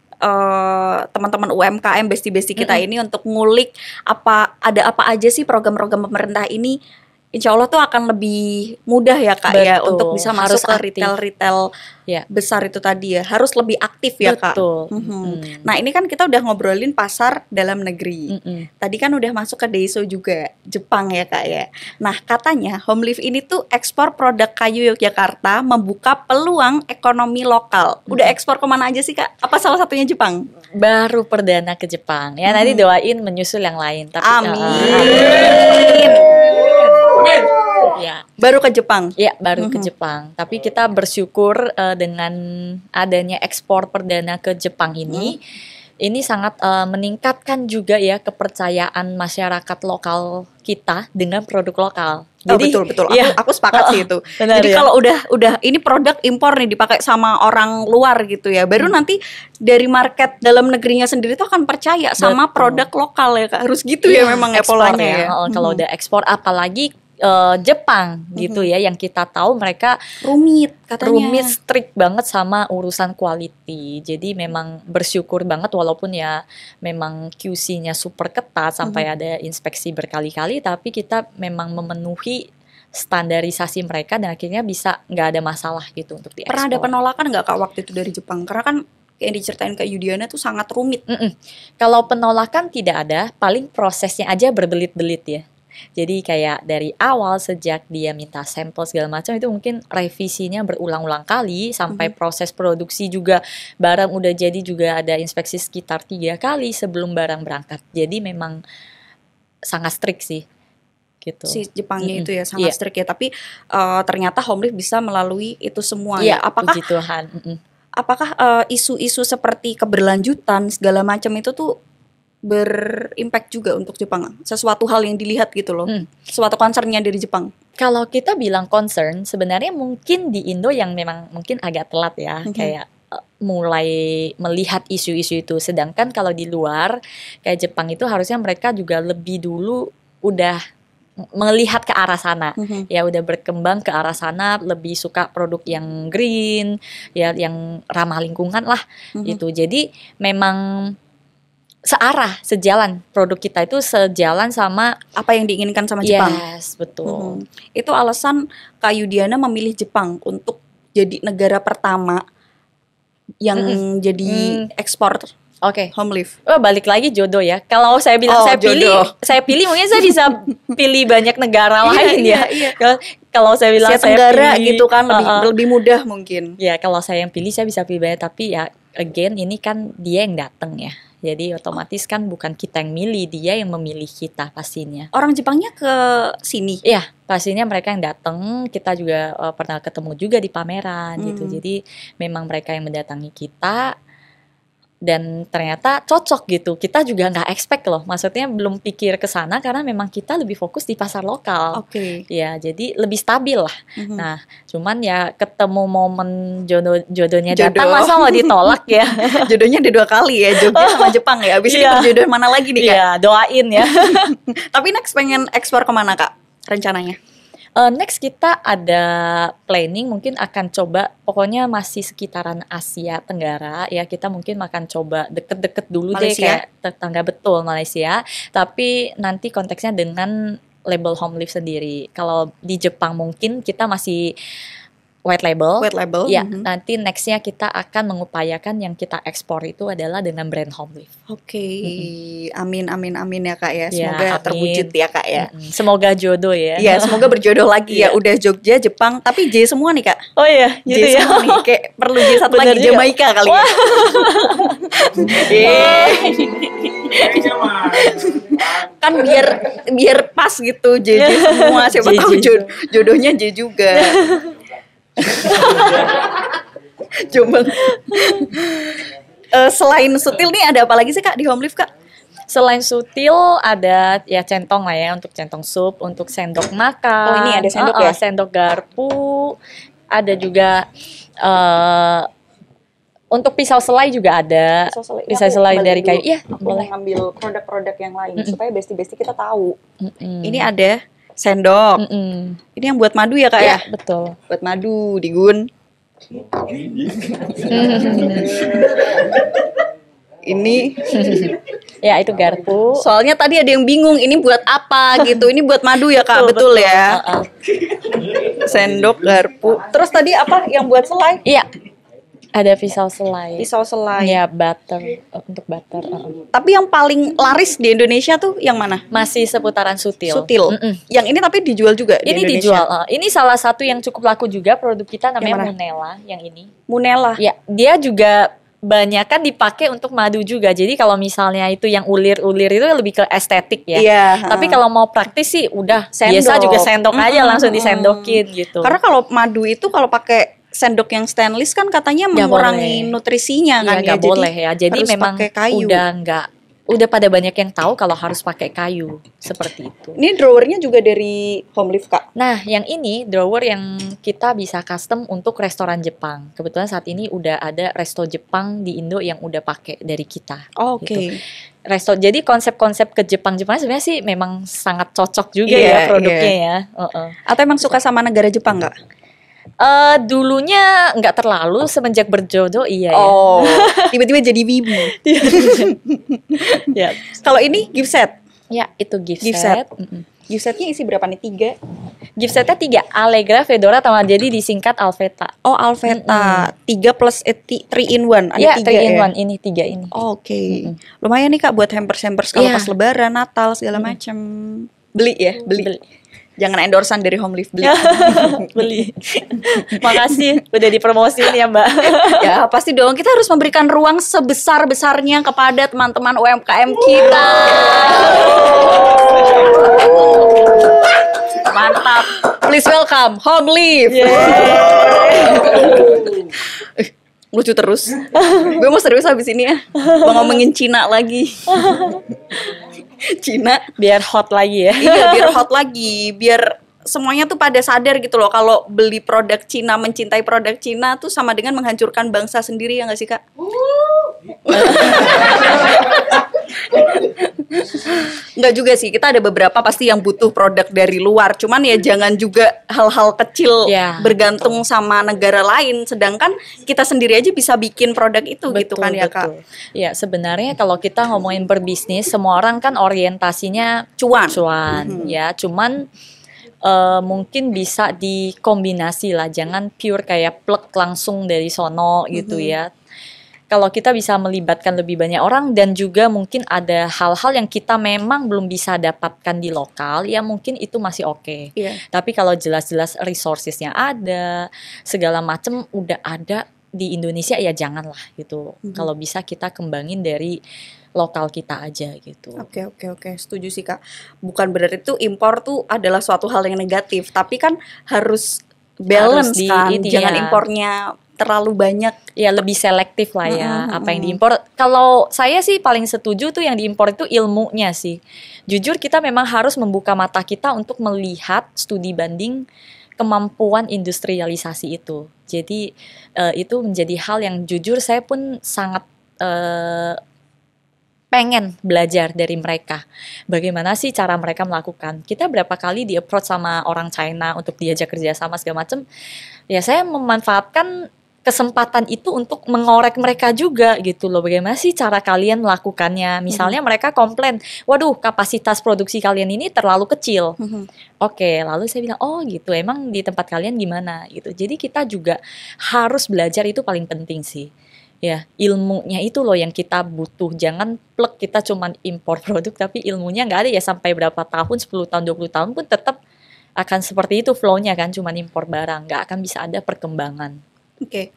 teman-teman UMKM besti-besti kita ini untuk ngulik ada apa aja sih program-program pemerintah ini, insya Allah tuh akan lebih mudah ya, Kak. Ya, untuk bisa masuk ke retail-retail besar itu tadi ya. Harus lebih aktif ya, Kak. Nah, ini kan kita udah ngobrolin pasar dalam negeri. Tadi kan udah masuk ke Daiso juga, Jepang ya, Kak ya. Nah, katanya home lift ini tuh ekspor produk kayu Yogyakarta membuka peluang ekonomi lokal. Udah ekspor kemana aja sih, Kak? Apa salah satunya Jepang? Baru perdana ke Jepang. Ya, nanti doain menyusul yang lain. Tapi, amin. Ya. Baru ke Jepang. Ya, baru ke Jepang. Tapi kita bersyukur dengan adanya ekspor perdana ke Jepang ini sangat meningkatkan juga ya kepercayaan masyarakat lokal kita dengan produk lokal. Jadi betul. Ya, aku sepakat sih itu. Benar, jadi kalau udah ini produk impor nih dipakai sama orang luar gitu ya, baru nanti dari market dalam negerinya sendiri tuh akan percaya sama produk lokal ya Kak. Harus gitu ya memang ya polanya ya. Kalau udah ekspor, apalagi Jepang gitu ya, yang kita tahu mereka rumit katanya. strict banget sama urusan quality. Jadi memang bersyukur banget walaupun ya memang QC-nya super ketat sampai ada inspeksi berkali-kali, tapi kita memang memenuhi standarisasi mereka dan akhirnya bisa nggak ada masalah gitu untuk diekspor. Pernah ada penolakan nggak Kak waktu itu dari Jepang? Karena kan yang diceritain Kak Yudiana tuh sangat rumit. Kalau penolakan tidak ada, paling prosesnya aja berbelit-belit ya. Jadi kayak dari awal sejak dia minta sampel segala macam itu mungkin revisinya berulang-ulang kali sampai proses produksi juga barang udah jadi juga ada inspeksi sekitar 3 kali sebelum barang berangkat. Jadi memang sangat strict sih. Gitu. Si Jepangnya itu ya sangat strict ya. Tapi ternyata Homelift bisa melalui itu semua ya. Apakah puji Tuhan. Apakah isu-isu seperti keberlanjutan segala macam itu tuh berimpact juga untuk Jepang? Sesuatu hal yang dilihat gitu loh. Suatu concernnya dari Jepang. Kalau kita bilang concern, sebenarnya mungkin di Indo yang memang mungkin agak telat ya, kayak mulai melihat isu-isu itu. Sedangkan kalau di luar, kayak Jepang itu harusnya mereka juga lebih dulu udah melihat ke arah sana, ya udah berkembang ke arah sana, lebih suka produk yang green, ya yang ramah lingkungan lah, gitu. Jadi memang sejalan produk kita itu sejalan sama apa yang diinginkan sama Jepang. Yes, betul. Itu alasan Kak Yudiana memilih Jepang untuk jadi negara pertama yang jadi ekspor. Homelift. Balik lagi jodoh ya. Kalau saya bilang saya pilih mungkin saya bisa pilih banyak negara lain ya. Kalau saya bilang saya Tenggara pilih, gitu kan lebih mudah mungkin. Ya kalau saya yang pilih saya bisa pilih banyak, tapi ya again ini kan dia yang datang ya. Jadi otomatis kan bukan kita yang milih, dia yang memilih kita pastinya. Orang Jepangnya ke sini? Iya, pastinya mereka yang datang. Kita juga pernah ketemu juga di pameran gitu. Jadi memang mereka yang mendatangi kita. Dan ternyata cocok gitu. Kita juga nggak expect loh. Maksudnya belum pikir ke sana karena memang kita lebih fokus di pasar lokal. Ya, jadi lebih stabil lah. Nah, cuman ya ketemu momen jodohnya datang, masa mau ditolak ya. Jodohnya ada 2 kali ya, Jogja sama Jepang ya. Abis ini perjodohan mana lagi nih Kak? Iya, doain ya. Tapi next pengen ekspor kemana Kak rencananya? Next kita ada planning mungkin akan coba, pokoknya masih sekitaran Asia Tenggara ya, kita mungkin akan coba deket-deket dulu Malaysia? Deh kayak tetangga, betul, Malaysia, tapi nanti konteksnya dengan label Homelift sendiri. Kalau di Jepang mungkin kita masih white label. Ya, nanti nextnya kita akan mengupayakan yang kita ekspor itu adalah dengan brand Homelift. Amin ya Kak ya. Semoga terwujud ya Kak ya. Semoga jodoh ya. Iya, semoga berjodoh lagi ya. Udah Jogja, Jepang, tapi J semua nih Kak. Oh iya, gitu J ya. semua nih. Kayak perlu J satu lagi, Jamaika kali ya. Kan biar pas gitu J semua. Siapa tahu jodohnya J juga. Coba. Selain sutil nih ada apa lagi sih Kak di Homelift Kak? Selain sutil ada ya centong lah ya, untuk centong sup, untuk sendok makan. Oh ini ada sendok ya? Sendok garpu. Ada juga untuk pisau selai juga ada. Pisau selai dari kayu. Iya, boleh ngambil produk-produk yang lain supaya besti-besti kita tahu. Ini ada sendok. Ini yang buat madu ya Kak ya? Betul. Buat madu di Gun. Ini ya itu garpu. Soalnya tadi ada yang bingung ini buat apa gitu. Ini buat madu ya Kak, betul ya. Sendok, garpu. Terus tadi apa yang buat selai? Iya. Ada pisau selai. Pisau selai. Ya, butter, untuk butter. Tapi yang paling laris di Indonesia tuh yang mana? Masih seputaran sutil. Yang ini tapi dijual juga di Indonesia? Ini dijual. Ini salah satu yang cukup laku juga produk kita, namanya Munela, yang ini. Munela? Ya, dia juga banyak kan dipakai untuk madu juga. Jadi kalau misalnya itu yang ulir-ulir itu lebih ke estetik ya. Tapi kalau mau praktis sih udah biasa juga sendok aja langsung disendokin gitu. Karena kalau madu itu kalau pakai sendok yang stainless kan katanya mengurangi nutrisinya kan ya. Gak boleh ya. Jadi memang udah pada banyak yang tahu kalau harus pakai kayu seperti itu. Ini drawernya juga dari Homelift Kak. Nah, yang ini drawer yang kita bisa custom untuk restoran Jepang. Kebetulan saat ini udah ada resto Jepang di Indo yang udah pakai dari kita. Oke. Resto. Jadi konsep-konsep ke Jepang sebenarnya sih memang sangat cocok juga ya produknya ya. Atau emang suka sama negara Jepang nggak? Dulunya nggak terlalu, semenjak berjodoh iya ya. Tiba-tiba jadi wibu. Ya. Kalau ini gift set? Ya, itu gift set. Gift setnya isi berapa nih? 3? Gift setnya 3, Allegra, Fedora, sama jadi disingkat Alveta. Oh, Alveta. 3 plus 3 in 1. Ada 3 in 1 ini, 3 ini. Oke. Lumayan nih Kak buat hampers kalau pas Lebaran, Natal segala macam. Beli ya, beli. Jangan endorsean dari Homelift, beli. Beli. Makasih udah dipromosiin ya Mbak. Ya pasti dong, kita harus memberikan ruang sebesar-besarnya kepada teman-teman UMKM kita. Mantap. Please welcome Homelift. Lucu terus. Gue mau serius habis ini ya. Mau ngomongin Cina lagi. Cina biar hot lagi ya. Iya, biar hot lagi, biar semuanya tuh pada sadar gitu loh kalau beli produk Cina, mencintai produk Cina tuh sama dengan menghancurkan bangsa sendiri, ya nggak sih Kak? Nggak juga sih, kita ada beberapa pasti yang butuh produk dari luar, cuman ya jangan juga hal-hal kecil bergantung sama negara lain, sedangkan kita sendiri aja bisa bikin produk itu. Betul, gitu kan ya Kak? Ya sebenarnya kalau kita ngomongin berbisnis, semua orang kan orientasinya cuan. Ya, cuman mungkin bisa dikombinasi lah, jangan pure kayak plek langsung dari sono gitu ya. Kalau kita bisa melibatkan lebih banyak orang dan juga mungkin ada hal-hal yang kita memang belum bisa dapatkan di lokal, ya mungkin itu masih oke. Tapi kalau jelas-jelas resourcesnya ada, segala macam udah ada di Indonesia, ya janganlah gitu. Kalau bisa kita kembangin dari lokal kita aja gitu. Oke, setuju sih Kak. Bukan berarti itu impor tuh adalah suatu hal yang negatif, tapi kan harus balance kan. Jangan impornya terlalu banyak. Ya lebih selektif lah ya apa yang diimpor. Kalau saya sih paling setuju tuh yang diimpor itu ilmunya sih. Jujur kita memang harus membuka mata kita untuk melihat studi banding kemampuan industrialisasi itu. Jadi itu menjadi hal yang jujur saya pun sangat pengen belajar dari mereka. Bagaimana sih cara mereka melakukan? Kita berapa kali di-approach sama orang China untuk diajak kerja sama segala macam. Ya saya memanfaatkan kesempatan itu untuk mengorek mereka juga gitu loh. Bagaimana sih cara kalian melakukannya? Misalnya mereka komplain, waduh kapasitas produksi kalian ini terlalu kecil. Oke, lalu saya bilang, oh gitu, emang di tempat kalian gimana gitu. Jadi kita juga harus belajar, itu paling penting sih. Ya, ilmunya itu loh yang kita butuh. Jangan plek kita cuman impor produk tapi ilmunya nggak ada, ya sampai berapa tahun, 10 tahun, 20 tahun pun tetap akan seperti itu flow-nya kan, cuman impor barang, nggak akan bisa ada perkembangan. Oke.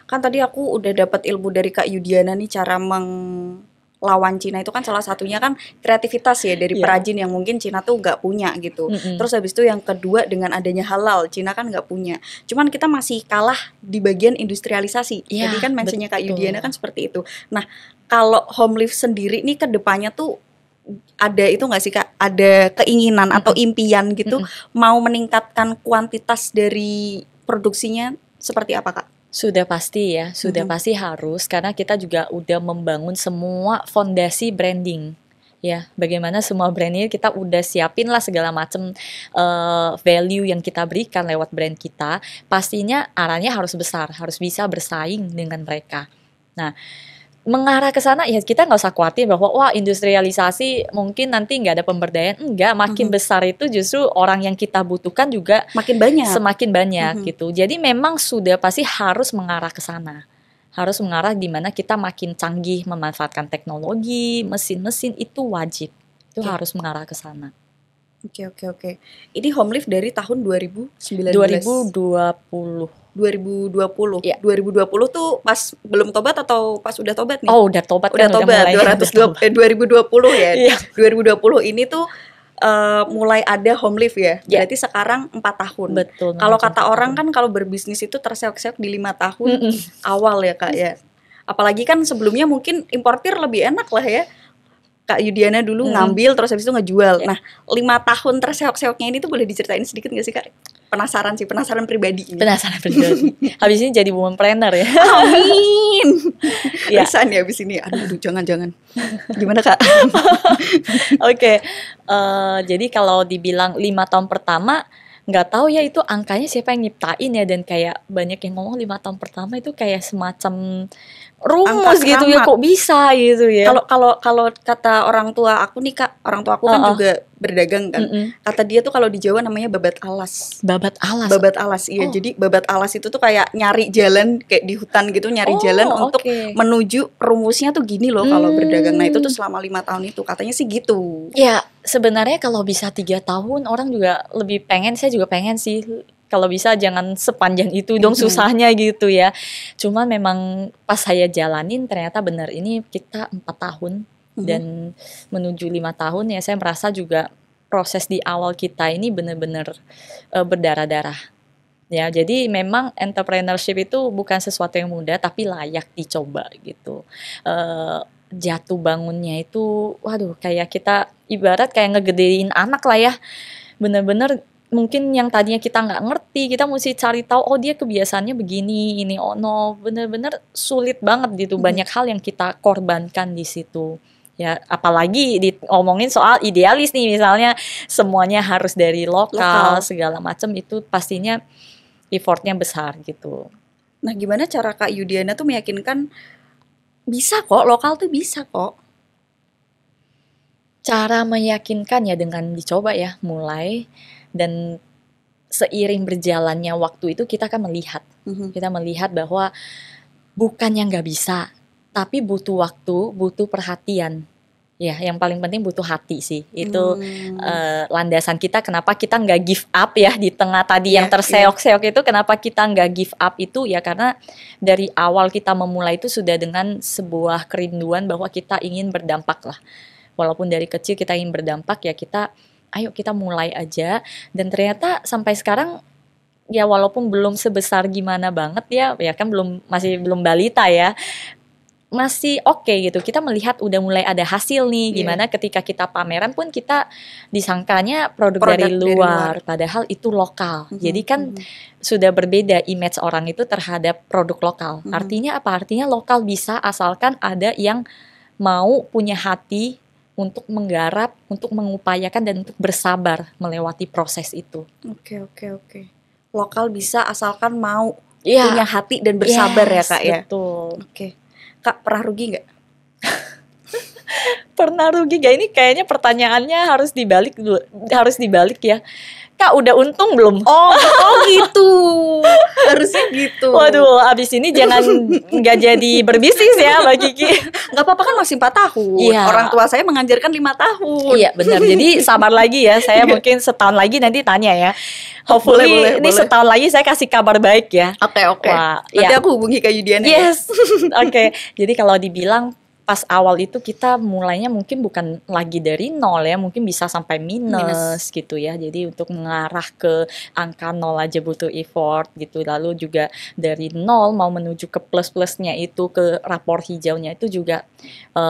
Kan tadi aku udah dapat ilmu dari Kak Yudiana nih, cara melawan Cina itu kan salah satunya kan kreativitas ya dari perajin yang mungkin Cina tuh nggak punya gitu. Terus habis itu yang kedua dengan adanya halal, Cina kan nggak punya. Cuman kita masih kalah di bagian industrialisasi. Tadi kan mentionnya Kak Yudiana kan seperti itu. Nah, kalau Homelift sendiri nih ke depannya tuh ada itu nggak sih Kak? Ada keinginan atau impian gitu mau meningkatkan kuantitas dari produksinya seperti apa Kak? Sudah pasti ya, sudah pasti harus, karena kita juga udah membangun semua fondasi branding. Ya, bagaimana semua brand ini kita udah siapin lah segala macam value yang kita berikan lewat brand kita. Pastinya arahnya harus besar, harus bisa bersaing dengan mereka. Nah, mengarah ke sana ya kita nggak usah khawatir bahwa wah industrialisasi mungkin nanti nggak ada pemberdayaan. Enggak, makin besar itu justru orang yang kita butuhkan juga makin banyak, semakin banyak gitu. Jadi memang sudah pasti harus mengarah ke sana, harus mengarah di mana kita makin canggih memanfaatkan teknologi, mesin-mesin itu wajib, itu harus mengarah ke sana. Oke. Ini home live dari tahun 2019. 2020. 2020. Iya. 2020 tuh pas belum tobat atau pas udah tobat nih? Oh, udah tobat Udah kan, tobat. mulai. 2020 ya. Iya. 2020 ini tuh mulai ada home live ya. Iya. Berarti sekarang 4 tahun. Betul. Kalau kata orang kan kalau berbisnis itu terseok-seok di 5 tahun awal ya Kak ya. Apalagi kan sebelumnya mungkin importir lebih enak lah ya. Kak Yudiana dulu ngambil terus habis itu ngejual. Nah, 5 tahun terseok-seoknya ini tuh boleh diceritain sedikit gak sih Kak? Penasaran pribadi ini. Penasaran pribadi. Habis ini jadi woman planner ya. Amin. Ya. Resign ya habis ini. Aduh, jangan. Gimana Kak? Oke. Jadi kalau dibilang 5 tahun pertama, nggak tahu ya itu angkanya siapa yang nyiptain ya, dan kayak banyak yang ngomong 5 tahun pertama itu kayak semacam rumus Angka gitu ya, keramat. kok bisa gitu ya. Kalau kata orang tua aku nih Kak, orang tua aku kan juga berdagang kan. Kata dia tuh kalau di Jawa namanya babat alas. Babat alas. Babat alas, iya. Jadi babat alas itu tuh kayak nyari jalan kayak di hutan gitu, nyari jalan untuk menuju rumusnya tuh gini loh kalau berdagang. Nah itu tuh selama 5 tahun itu katanya sih gitu. Ya sebenarnya kalau bisa 3 tahun orang juga lebih pengen, saya juga pengen sih. Kalau bisa jangan sepanjang itu dong susahnya gitu ya. Cuman memang pas saya jalanin ternyata benar ini kita 4 tahun dan menuju 5 tahun ya, saya merasa juga proses di awal kita ini benar-benar berdarah-darah. Ya, jadi memang entrepreneurship itu bukan sesuatu yang mudah tapi layak dicoba gitu. Jatuh bangunnya itu waduh kayak kita ibarat kayak ngegedein anak lah ya. Bener-bener mungkin yang tadinya kita nggak ngerti, kita mesti cari tahu, oh dia kebiasaannya begini, ini oh no, bener-bener sulit banget gitu. Banyak hal yang kita korbankan di situ. Ya, apalagi ngomongin soal idealis nih, misalnya semuanya harus dari lokal. Segala macam itu pastinya effortnya besar gitu. Nah, gimana cara Kak Yudiana tuh meyakinkan bisa kok, lokal tuh bisa kok? Cara meyakinkan ya dengan dicoba ya, mulai. Dan seiring berjalannya waktu itu kita akan melihat. Kita melihat bahwa bukan yang nggak bisa, tapi butuh waktu, butuh perhatian. Ya, yang paling penting butuh hati sih. Itu landasan kita kenapa kita nggak give up ya di tengah tadi yang terseok-seok itu. Kenapa kita nggak give up itu ya karena dari awal kita memulai itu sudah dengan sebuah kerinduan bahwa kita ingin berdampak lah. Walaupun dari kecil kita ingin berdampak ya ayo kita mulai aja. Dan ternyata sampai sekarang ya walaupun belum sebesar gimana banget ya kan masih belum balita ya, masih oke gitu. Kita melihat udah mulai ada hasil nih. Gimana ketika kita pameran pun kita disangkanya produk dari luar, padahal itu lokal. Jadi kan sudah berbeda image orang itu terhadap produk lokal. Artinya apa? Artinya lokal bisa asalkan ada yang mau punya hati untuk menggarap, untuk mengupayakan dan untuk bersabar melewati proses itu. Oke. Lokal bisa asalkan mau punya hati dan bersabar ya Kak ya. Betul. Oke. Kak pernah rugi nggak? Pernah rugi gak? Ini kayaknya pertanyaannya harus dibalik ya. Kak udah untung belum? Oh gitu. Harusnya gitu. Waduh, abis ini jangan nggak jadi berbisnis ya Mbak Kiki. Nggak apa-apa kan masih 4 tahun. Iya. Orang tua saya mengajarkan 5 tahun. Iya benar. Jadi sabar lagi ya. Saya mungkin setahun lagi nanti tanya ya. Hopefully boleh. Setahun lagi saya kasih kabar baik ya. Oke. Wah, nanti aku hubungi Kak Yudiana. Yes. Oke. Jadi kalau dibilang pas awal itu kita mulainya mungkin bukan lagi dari nol ya, mungkin bisa sampai minus gitu ya. Jadi untuk mengarah ke angka nol aja butuh effort gitu. Lalu juga dari nol mau menuju ke plus-plusnya itu, ke rapor hijaunya itu juga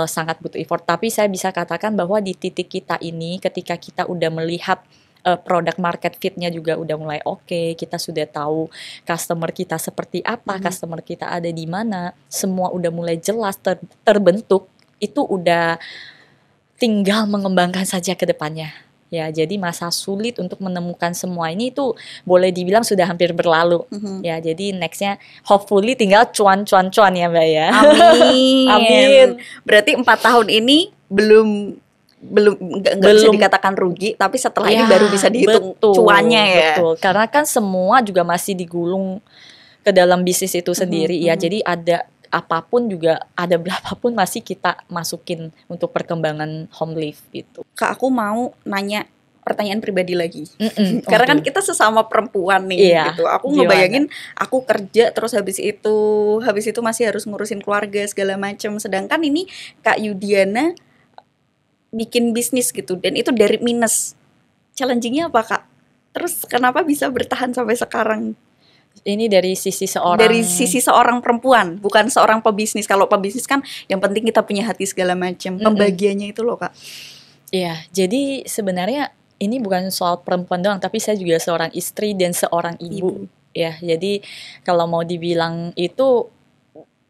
sangat butuh effort. Tapi saya bisa katakan bahwa di titik kita ini ketika kita udah melihat produk market fit-nya juga udah mulai oke. Kita sudah tahu customer kita seperti apa, customer kita ada di mana, semua udah mulai jelas terbentuk. Itu udah tinggal mengembangkan saja ke depannya. Ya, jadi masa sulit untuk menemukan semua ini itu boleh dibilang sudah hampir berlalu. Ya, jadi nextnya hopefully tinggal cuan ya Mbak ya. Amin. Berarti 4 tahun ini belum bisa dikatakan rugi, tapi setelah ini baru bisa dihitung cuannya ya. Betul, karena kan semua juga masih digulung ke dalam bisnis itu sendiri ya. Jadi ada apapun juga, ada berapapun masih kita masukin untuk perkembangan home live gitu. Kak, aku mau nanya pertanyaan pribadi lagi. Karena kan kita sesama perempuan nih gitu. Aku ngebayangin aku kerja terus habis itu masih harus ngurusin keluarga segala macam. Sedangkan ini Kak Yudiana bikin bisnis gitu dan itu dari minus. Challenging-nya apa Kak? Terus kenapa bisa bertahan sampai sekarang? Ini dari sisi seorang perempuan, bukan seorang pebisnis. Kalau pebisnis kan yang penting kita punya hati segala macam. Pembagiannya itu loh Kak. Iya, jadi sebenarnya ini bukan soal perempuan doang, tapi saya juga seorang istri dan seorang ibu. Ya, jadi kalau mau dibilang itu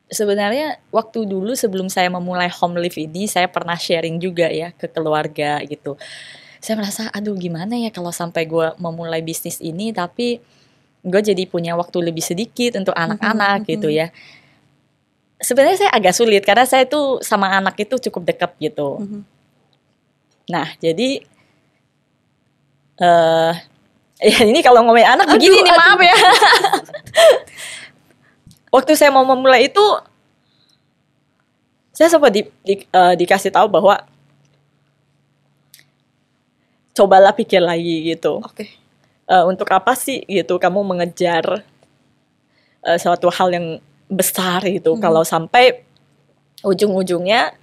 sebenarnya waktu dulu sebelum saya memulai Home Live ini, saya pernah sharing juga ya ke keluarga gitu. Saya merasa, aduh gimana ya kalau sampai gue memulai bisnis ini, tapi gue jadi punya waktu lebih sedikit untuk anak-anak gitu ya. Sebenarnya saya agak sulit karena saya tuh sama anak itu cukup dekat gitu. Nah, jadi ya ini kalau ngomongin anak begini nih, maaf ya. Waktu saya mau memulai itu, saya sempat dikasih tahu bahwa cobalah pikir lagi gitu. Untuk apa sih gitu kamu mengejar suatu hal yang besar gitu, kalau sampai ujung-ujungnya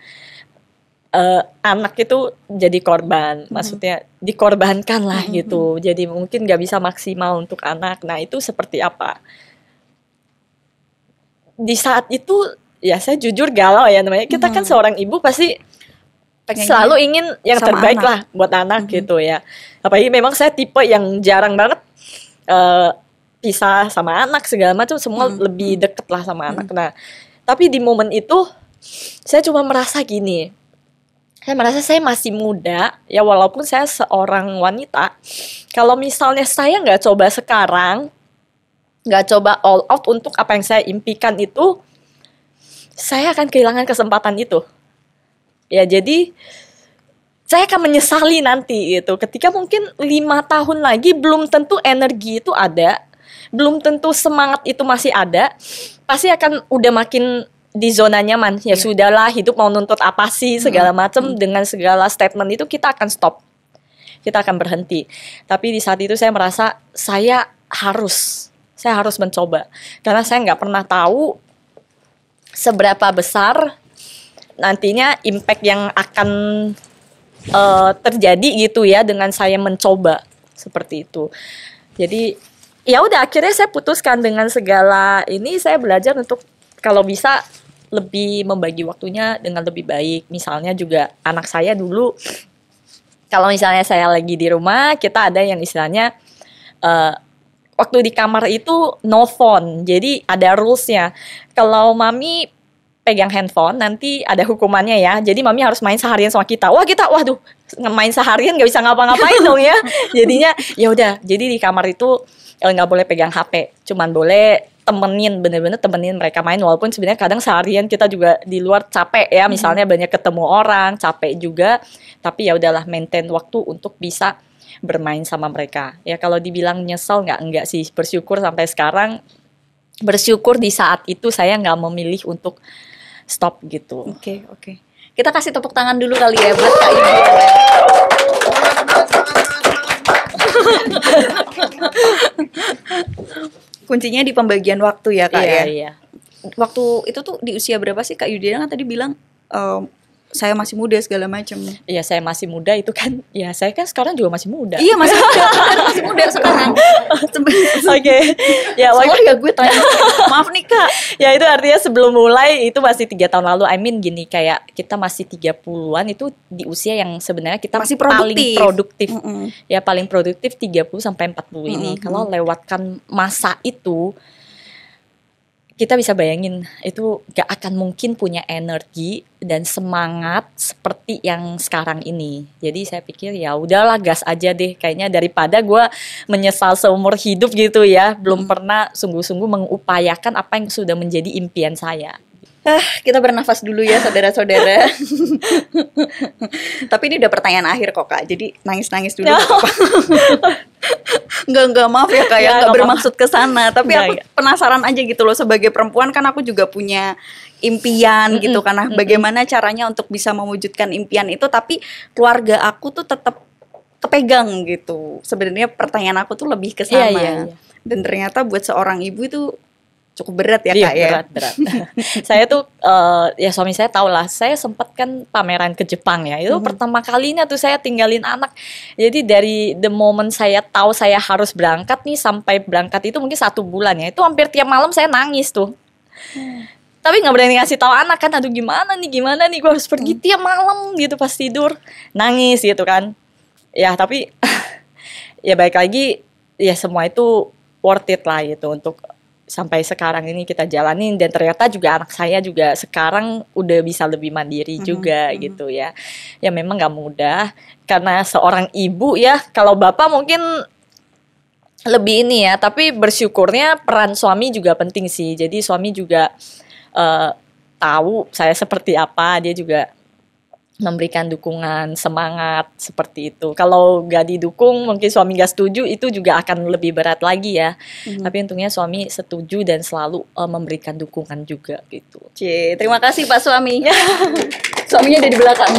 anak itu jadi korban, maksudnya dikorbankan lah gitu. Jadi mungkin gak bisa maksimal untuk anak. Nah itu seperti apa? Di saat itu ya saya jujur galau ya namanya. Kita kan seorang ibu pasti selalu ingin yang terbaik lah buat anak gitu ya. Apalagi memang saya tipe yang jarang banget pisah sama anak segala macam, semua lebih deket lah sama anak. Nah tapi di momen itu saya cuma merasa gini. Saya merasa saya masih muda, ya walaupun saya seorang wanita. Kalau misalnya saya nggak coba sekarang, nggak coba all out untuk apa yang saya impikan itu, saya akan kehilangan kesempatan itu. Ya jadi, saya akan menyesali nanti gitu. Ketika mungkin 5 tahun lagi belum tentu energi itu ada, belum tentu semangat itu masih ada, pasti akan udah makin di zona nyaman. Ya sudahlah, hidup mau nuntut apa sih segala macam. Dengan segala statement itu kita akan stop, kita akan berhenti. Tapi di saat itu saya merasa saya harus mencoba, karena saya nggak pernah tahu seberapa besar nantinya impact yang akan terjadi gitu ya dengan saya mencoba seperti itu. Jadi ya udah, akhirnya saya putuskan dengan segala ini, saya belajar untuk kalau bisa lebih membagi waktunya dengan lebih baik. Misalnya juga anak saya dulu, kalau misalnya saya lagi di rumah, kita ada yang istilahnya waktu di kamar itu no phone. Jadi ada rulesnya. Kalau mami pegang handphone, nanti ada hukumannya ya. Jadi mami harus main seharian sama kita. Waduh, main seharian nggak bisa ngapa-ngapain dong ya. Jadinya ya udah. Jadi di kamar itu nggak boleh pegang HP. Cuman boleh bener-bener temenin mereka main, walaupun sebenarnya kadang seharian kita juga di luar capek ya, misalnya banyak ketemu orang, capek juga, tapi ya udahlah maintain waktu untuk bisa bermain sama mereka. Ya kalau dibilang nyesel enggak sih, bersyukur sampai sekarang, bersyukur di saat itu saya nggak memilih untuk stop gitu. Oke. Kita kasih tepuk tangan dulu kali ya buat Kak Ibu. Kuncinya di pembagian waktu ya Kak ya. Iya. Waktu itu tuh di usia berapa sih Kak Yudiana kan tadi bilang saya masih muda segala macam. Iya, saya masih muda itu kan. Ya, saya kan sekarang juga masih muda. Iya, masih muda sekarang. Oke. Ya, ya gue tanya. Maaf nih Kak. Ya itu artinya sebelum mulai itu masih 3 tahun lalu. I mean gini, kayak kita masih 30-an itu di usia yang sebenarnya kita masih paling produktif. Ya paling produktif 30 sampai 40 ini. Kalau lewatkan masa itu, kita bisa bayangin itu gak akan mungkin punya energi dan semangat seperti yang sekarang ini. Jadi saya pikir ya udahlah, gas aja deh. Kayaknya daripada gue menyesal seumur hidup gitu ya, belum pernah sungguh-sungguh mengupayakan apa yang sudah menjadi impian saya. Kita bernafas dulu ya saudara-saudara. Tapi ini udah pertanyaan akhir kok Kak. Jadi nangis-nangis dulu. Enggak maaf ya Kak ya, enggak bermaksud ke sana. Tapi aku penasaran aja gitu loh, sebagai perempuan kan aku juga punya impian gitu kan. Bagaimana caranya untuk bisa mewujudkan impian itu, tapi keluarga aku tuh tetap kepegang gitu. Sebenarnya pertanyaan aku tuh lebih ke sana. Dan ternyata buat seorang ibu itu cukup berat ya Kak ya. Berat. Saya tuh ya suami saya tahu lah. Saya sempat kan pameran ke Jepang ya. Itu pertama kalinya tuh saya tinggalin anak. Jadi dari the moment saya tahu saya harus berangkat nih sampai berangkat itu mungkin 1 bulan ya. Itu hampir tiap malam saya nangis tuh. Tapi nggak berani ngasih tahu anak kan. Aduh gimana nih gue harus pergi tiap malam gitu pas tidur. Nangis gitu kan. Ya tapi ya baik lagi ya semua itu worth it lah gitu untuk sampai sekarang ini kita jalanin. Dan ternyata juga anak saya juga sekarang udah bisa lebih mandiri juga gitu ya. Ya memang gak mudah karena seorang ibu ya. Kalau bapak mungkin lebih ini ya, tapi bersyukurnya peran suami juga penting sih. Jadi suami juga tahu saya seperti apa, dia juga memberikan dukungan, semangat seperti itu. Kalau gak didukung, mungkin suami gak setuju, itu juga akan lebih berat lagi ya. Tapi untungnya suami setuju dan selalu memberikan dukungan juga gitu. Terima kasih Pak suami. Suaminya ada di belakang.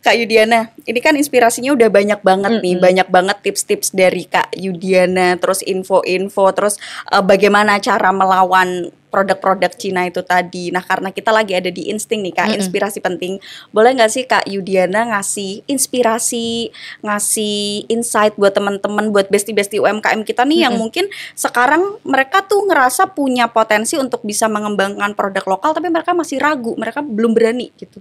Kak Yudiana, ini kan inspirasinya udah banyak banget nih, banyak banget tips-tips dari Kak Yudiana, terus info-info, terus bagaimana cara melawan produk-produk Cina itu tadi. Nah karena kita lagi ada di insting nih Kak, inspirasi penting. Boleh nggak sih Kak Yudiana ngasih inspirasi, ngasih insight buat teman-teman, buat bestie-bestie UMKM kita nih yang mungkin sekarang mereka tuh ngerasa punya potensi untuk bisa mengembangkan produk lokal, tapi mereka masih ragu, mereka belum berani gitu.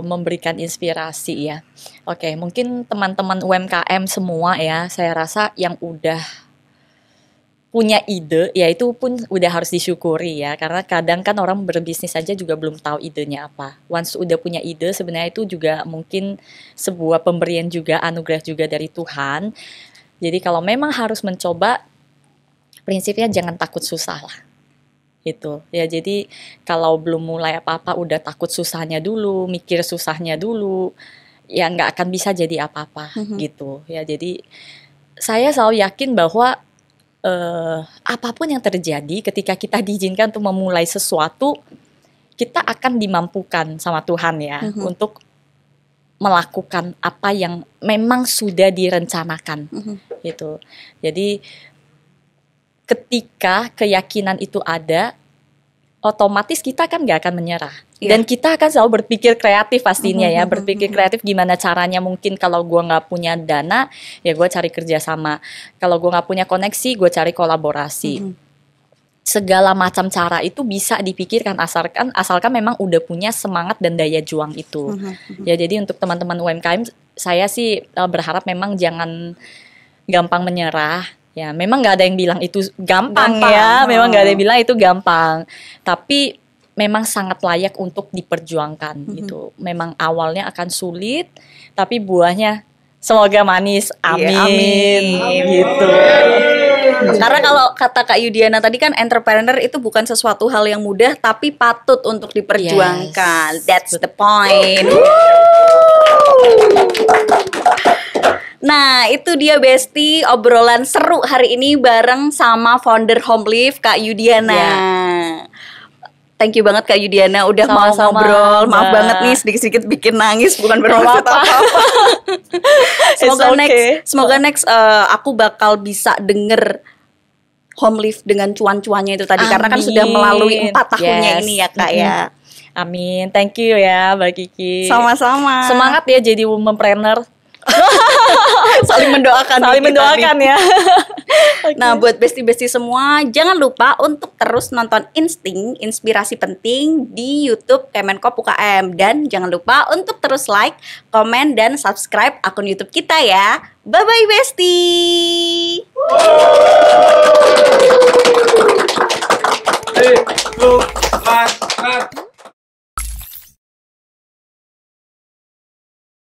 Memberikan inspirasi ya. Oke, mungkin teman-teman UMKM semua ya, saya rasa yang udah punya ide, ya itu pun udah harus disyukuri ya. Karena kadang kan orang berbisnis aja juga belum tahu idenya apa. Once udah punya ide, sebenarnya itu juga mungkin sebuah pemberian juga, anugerah juga dari Tuhan. Jadi kalau memang harus mencoba, prinsipnya jangan takut susah lah. Gitu ya. Jadi kalau belum mulai apa-apa udah takut susahnya dulu, mikir susahnya dulu, ya nggak akan bisa jadi apa-apa gitu ya. Jadi saya selalu yakin bahwa apapun yang terjadi ketika kita diizinkan untuk memulai sesuatu, kita akan dimampukan sama Tuhan ya untuk melakukan apa yang memang sudah direncanakan gitu. Jadi ketika keyakinan itu ada, otomatis kita kan gak akan menyerah. Dan kita akan selalu berpikir kreatif pastinya ya. Berpikir kreatif gimana caranya, mungkin kalau gue gak punya dana, ya gue cari kerjasama. Kalau gue gak punya koneksi, gue cari kolaborasi. Segala macam cara itu bisa dipikirkan asalkan memang udah punya semangat dan daya juang itu. Ya jadi untuk teman-teman UMKM, saya sih berharap memang jangan gampang menyerah. Ya, memang nggak ada yang bilang itu gampang ya. Memang nggak ada yang bilang itu gampang. Tapi memang sangat layak untuk diperjuangkan gitu. Memang awalnya akan sulit, tapi buahnya semoga manis. Amin. Amin. Gitu. Karena kalau kata Kak Yudiana tadi kan entrepreneur itu bukan sesuatu hal yang mudah, tapi patut untuk diperjuangkan. That's the point. Nah itu dia Besti, obrolan seru hari ini bareng sama founder Homelift Kak Yudiana. Thank you banget Kak Yudiana udah mau ngobrol. Maaf banget nih sedikit-sedikit bikin nangis, bukan bermaksud apa-apa. Semoga next aku bakal bisa denger Homelift dengan cuan-cuannya itu tadi. Amin. Karena kan sudah melalui 4 tahunnya ini ya Kak ya. Amin, thank you ya Mbak Kiki. Sama-sama. Semangat ya jadi womanpreneur. Saling mendoakan ya. Nah buat bestie-bestie semua, jangan lupa untuk terus nonton Insting, inspirasi penting di YouTube Kemenkop UKM. Dan jangan lupa untuk terus like, komen, dan subscribe akun YouTube kita ya. Bye-bye Bestie. Hey, look,